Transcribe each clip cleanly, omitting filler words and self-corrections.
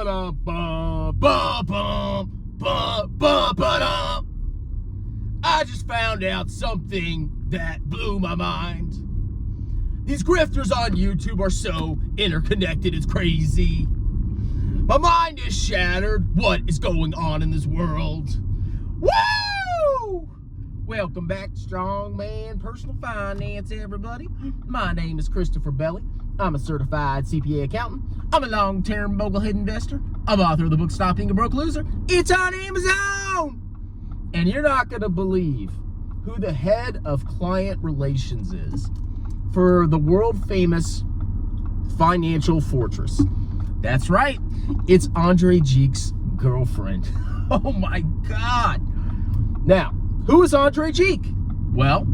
I just found out something that blew my mind. These grifters on YouTube are so interconnected, it's crazy. My mind is shattered. What is going on in this world? Woo! Welcome back to Strong Man Personal Finance, everybody. My name is Christopher Belly. I'm a certified CPA accountant. I'm a long-term mogul-head investor. I'm author of the book Stop Being a Broke Loser. It's on Amazon! And you're not going to believe who the head of client relations is for the world-famous financial fortress. That's right. It's Andrei Jikh's girlfriend. Oh my God. Now, who is Andrei Jikh? Well,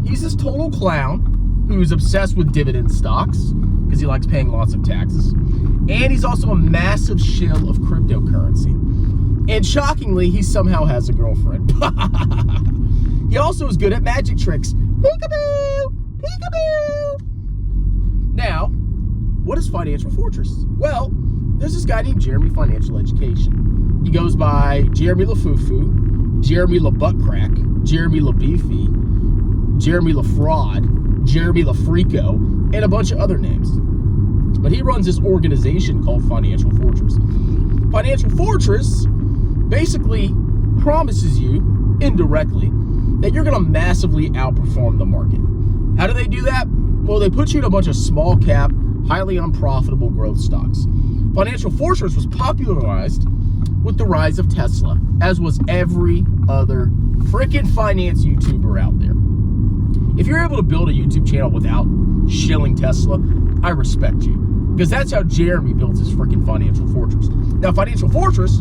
he's this total clown who's obsessed with dividend stocks because he likes paying lots of taxes. And he's also a massive shill of cryptocurrency. And shockingly, he somehow has a girlfriend. He also is good at magic tricks. Peekaboo! Peekaboo! Now, what is Financial Fortress? Well, there's this guy named Jeremy Financial Education. He goes by Jeremy LaFufu, Jeremy LaButtCrack, Jeremy LaBeefy, Jeremy LaFraud, Jeremy LaFrico, and a bunch of other names. But he runs this organization called Financial Fortress. Financial Fortress basically promises you, indirectly, that you're going to massively outperform the market. How do they do that? Well, they put you in a bunch of small cap, highly unprofitable growth stocks. Financial Fortress was popularized with the rise of Tesla, as was every other freaking finance YouTuber out there. If you're able to build a YouTube channel without shilling Tesla, I respect you. Because that's how Jeremy builds his freaking Financial Fortress. Now, Financial Fortress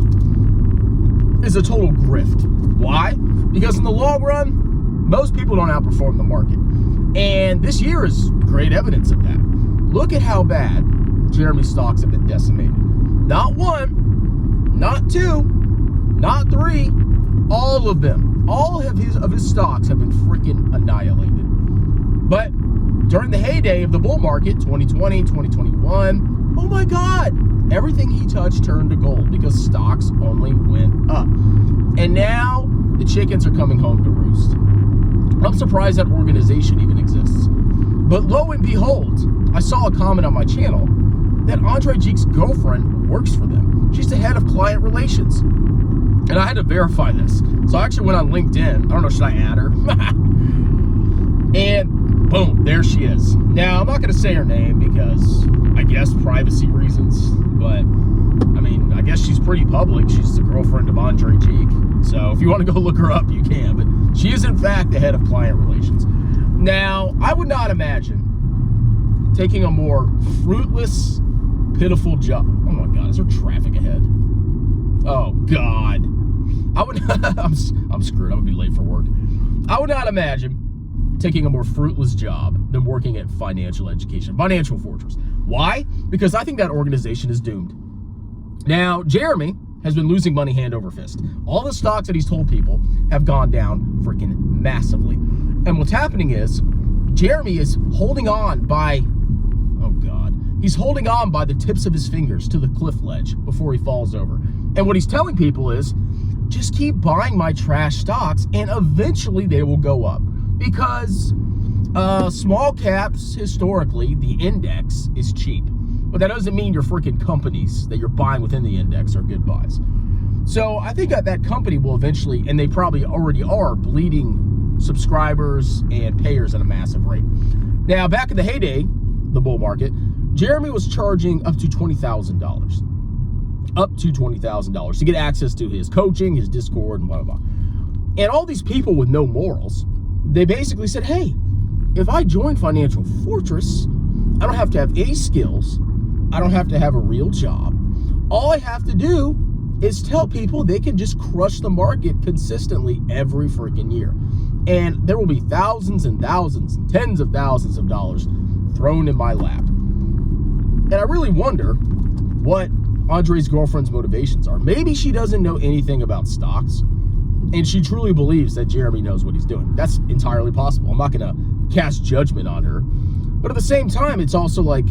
is a total grift. Why? Because in the long run, most people don't outperform the market. And this year is great evidence of that. Look at how bad Jeremy's stocks have been decimated. Not one, not two, not three, all of them. All of his stocks have been freaking annihilated. But during the heyday of the bull market, 2020, 2021, oh my God, everything he touched turned to gold because stocks only went up. And now the chickens are coming home to roost. I'm surprised that organization even exists. But lo and behold, I saw a comment on my channel that Andrei Jikh's girlfriend works for them. She's the head of client relations. And I had to verify this. So I actually went on LinkedIn. I don't know, should I add her? And boom, there she is. Now, I'm not going to say her name because I guess privacy reasons. But, I mean, I guess she's pretty public. She's the girlfriend of Andrei Jikh. So if you want to go look her up, you can. But she is, in fact, the head of client relations. Now, I would not imagine taking a more fruitless, pitiful job. Oh my God, is there traffic ahead? Oh God. I'm screwed. I'm gonna be late for work. I would not imagine taking a more fruitless job than working at Financial Education, Financial Fortress. Why? Because I think that organization is doomed. Now, Jeremy has been losing money hand over fist. All the stocks that he's told people have gone down freaking massively. And what's happening is Jeremy is holding on by, oh God, he's holding on by the tips of his fingers to the cliff ledge before he falls over. And what he's telling people is, just keep buying my trash stocks and eventually they will go up. Because small caps, historically, the index is cheap. But that doesn't mean your freaking companies that you're buying within the index are good buys. So I think that company will eventually, and they probably already are, bleeding subscribers and payers at a massive rate. Now, back in the heyday, the bull market, Jeremy was charging up to $20,000. Up to $20,000 to get access to his coaching, his Discord, and blah, blah, blah. And all these people with no morals, they basically said, hey, if I join Financial Fortress, I don't have to have any skills. I don't have to have a real job. All I have to do is tell people they can just crush the market consistently every freaking year. And there will be thousands and thousands and tens of thousands of dollars thrown in my lap. And I really wonder what Andrei's girlfriend's motivations are. Maybe she doesn't know anything about stocks and she truly believes that Jeremy knows what he's doing. That's entirely possible. I'm not going to cast judgment on her. But at the same time, it's also like,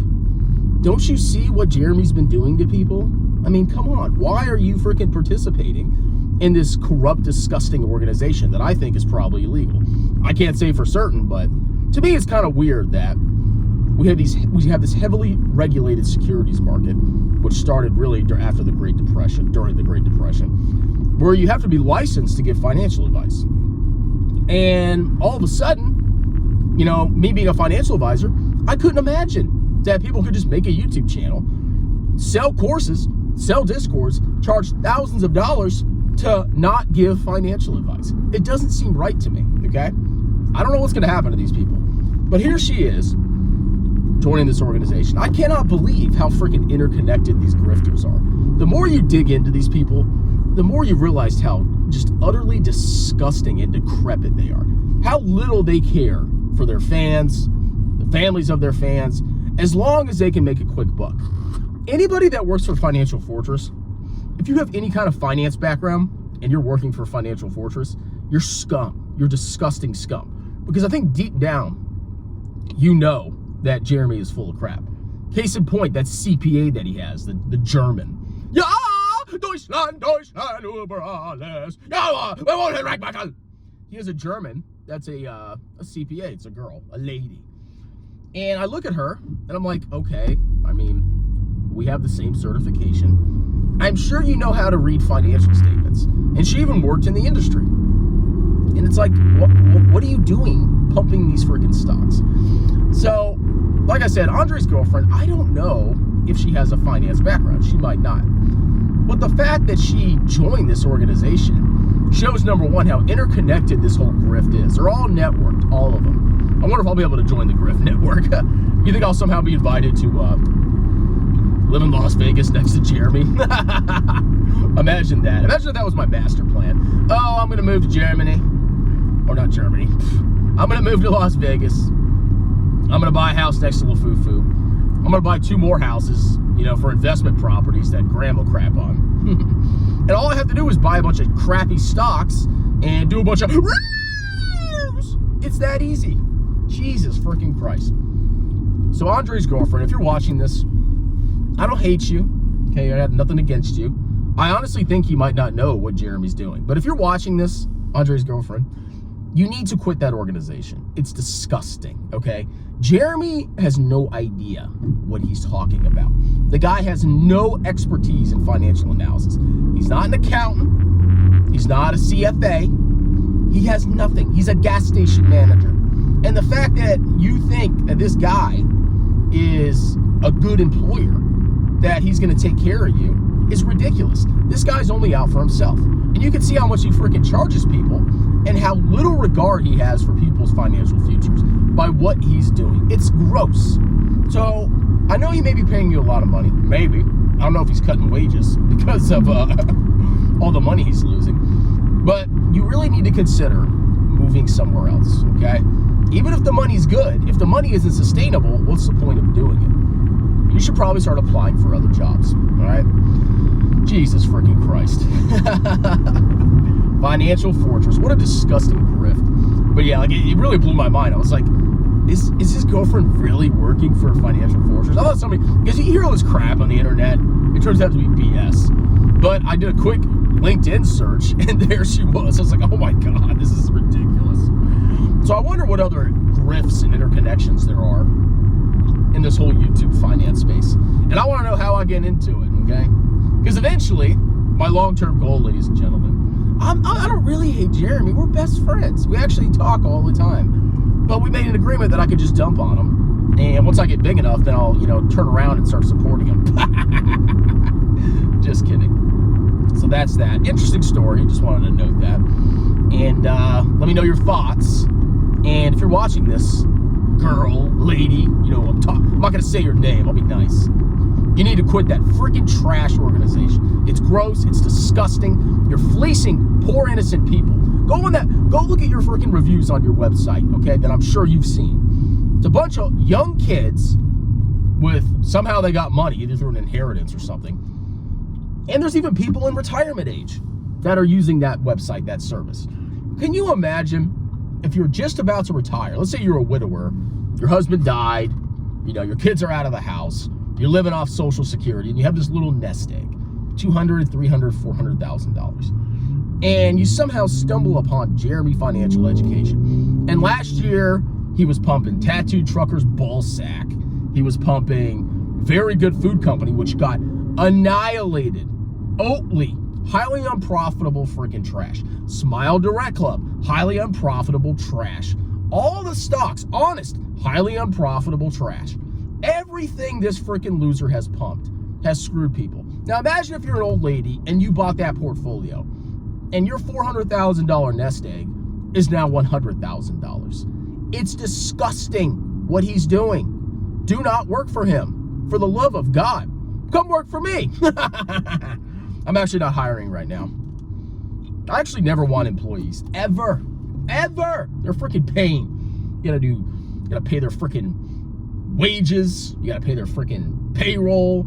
don't you see what Jeremy's been doing to people? I mean, come on. Why are you freaking participating in this corrupt, disgusting organization that I think is probably illegal? I can't say for certain, but to me, it's kind of weird that we have this heavily regulated securities market, which started really after the Great Depression, during the Great Depression, where you have to be licensed to give financial advice. And all of a sudden, you know, me being a financial advisor, I couldn't imagine that people could just make a YouTube channel, sell courses, sell Discords, charge thousands of dollars to not give financial advice. It doesn't seem right to me, okay? I don't know what's going to happen to these people. But here she is, joining this organization. I cannot believe how freaking interconnected these grifters are. The more you dig into these people, the more you realize how just utterly disgusting and decrepit they are. How little they care for their fans, the families of their fans, as long as they can make a quick buck. Anybody that works for Financial Fortress, if you have any kind of finance background and you're working for Financial Fortress, you're scum. You're disgusting scum. Because I think deep down, you know that Jeremy is full of crap. Case in point, that CPA that he has, the German. Ja, Deutschland, Deutschland über alles. Ja, wir wollen Reichsbackel. He has a German that's a CPA. It's a girl, a lady. And I look at her, and I'm like, okay, I mean, we have the same certification. I'm sure you know how to read financial statements. And she even worked in the industry. And it's like, what are you doing pumping these freaking stocks? So, like I said, Andrei's girlfriend, I don't know if she has a finance background. She might not. But the fact that she joined this organization shows, number one, how interconnected this whole grift is. They're all networked, all of them. I wonder if I'll be able to join the grift network. You think I'll somehow be invited to live in Las Vegas next to Jeremy? Imagine that. Imagine if that was my master plan. Oh, I'm going to move to Germany. Or not Germany. I'm going to move to Las Vegas. I'm going to buy a house next to Lafufu. I'm going to buy 2 more houses, you know, for investment properties that Graham will crap on. And all I have to do is buy a bunch of crappy stocks and do a bunch of... It's that easy. Jesus freaking Christ. So Andrei's girlfriend, if you're watching this, I don't hate you. Okay, I have nothing against you. I honestly think you might not know what Jeremy's doing. But if you're watching this, Andrei's girlfriend, you need to quit that organization. It's disgusting, okay? Jeremy has no idea what he's talking about. The guy has no expertise in financial analysis. He's not an accountant. He's not a CFA. He has nothing. He's a gas station manager. And the fact that you think that this guy is a good employer, that he's going to take care of you, is ridiculous. This guy's only out for himself. And you can see how much he freaking charges people and how little regard he has for people's financial futures by what he's doing. It's gross. So I know he may be paying you a lot of money. Maybe. I don't know if he's cutting wages because of all the money he's losing. But you really need to consider moving somewhere else, okay? Even if the money's good, if the money isn't sustainable, what's the point of doing it? You should probably start applying for other jobs, all right? Jesus freaking Christ. Financial Fortress. What a disgusting grift. But yeah, like it really blew my mind. I was like, is his girlfriend really working for Financial Fortress? I thought somebody, because you hear all this crap on the internet, it turns out to be BS. But I did a quick LinkedIn search, and there she was. I was like, oh my God, this is ridiculous. So I wonder what other grifts and interconnections there are in this whole YouTube finance space. And I want to know how I get into it, okay? Because eventually, my long-term goal, ladies and gentlemen, I don't really hate Jeremy. We're best friends. We actually talk all the time. But we made an agreement that I could just dump on him. And once I get big enough, then I'll, turn around and start supporting him. Just kidding. So that's that. Interesting story. Just wanted to note that. And let me know your thoughts. And if you're watching this, girl, lady, I'm not going to say your name. I'll be nice. You need to quit that freaking trash organization. It's gross. It's disgusting. You're fleecing poor innocent people. Go look at your freaking reviews on your website, okay, that I'm sure you've seen. It's a bunch of young kids with, somehow they got money, either through an inheritance or something. And there's even people in retirement age that are using that website, that service. Can you imagine if you're just about to retire? Let's say you're a widower, your husband died, your kids are out of the house, you're living off Social Security, and you have this little nest egg. $200,000, $300,000, $400,000. And you somehow stumble upon Jeremy Financial Education. And last year, he was pumping Tattooed Trucker's Ball Sack. He was pumping Very Good Food Company, which got annihilated. Oatly, highly unprofitable freaking trash. Smile Direct Club, highly unprofitable trash. All the stocks, honest, highly unprofitable trash. Everything this freaking loser has pumped has screwed people. Now imagine if you're an old lady and you bought that portfolio and your $400,000 nest egg is now $100,000. It's disgusting what he's doing. Do not work for him. For the love of God, come work for me. I'm actually not hiring right now. I actually never want employees, ever. They're freaking pain. You gotta pay their freaking wages. You gotta pay their freaking payroll,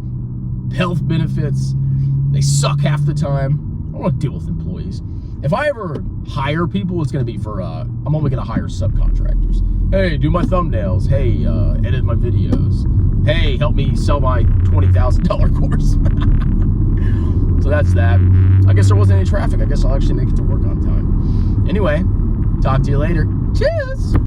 health benefits. They suck half the time. I don't want to deal with employees. If I ever hire people, it's gonna be for, I'm only gonna hire subcontractors. Hey, do my thumbnails. Hey, edit my videos. Hey, help me sell my $20,000 course. So that's that. I guess there wasn't any traffic. I guess I'll actually make it to work on time. Anyway, talk to you later. Cheers!